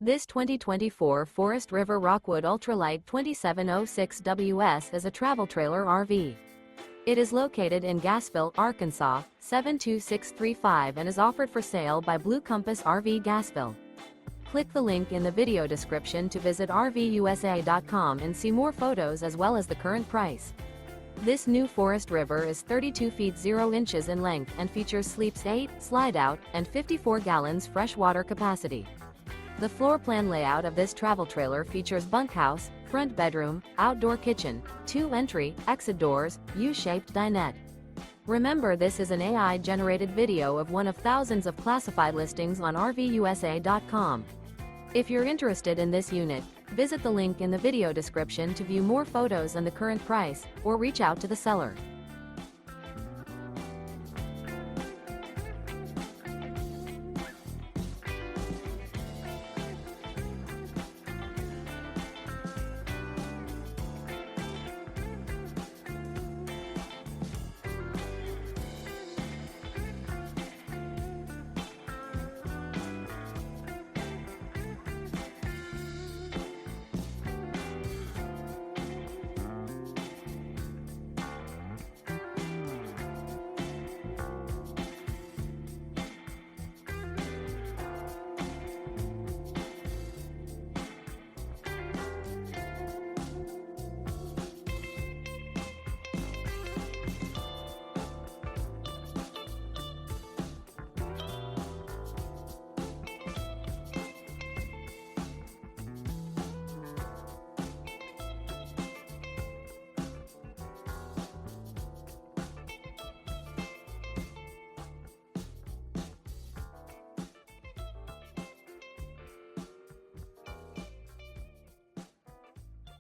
This 2024 Forest River Rockwood Ultralight 2706WS is a travel trailer RV. It is located in Gassville, Arkansas, 72635 and is offered for sale by Blue Compass RV Gassville. Click the link in the video description to visit RVUSA.com and see more photos as well as the current price. This new Forest River is 32 feet 0 inches in length and features sleeps 8, Slideout, and 54 gallons fresh water capacity. The floor plan layout of this travel trailer features bunkhouse, front bedroom, outdoor kitchen, 2 entry, exit doors, U-shaped dinette. Remember, this is an AI-generated video of one of thousands of classified listings on RVUSA.com. If you're interested in this unit, visit the link in the video description to view more photos and the current price, or reach out to the seller.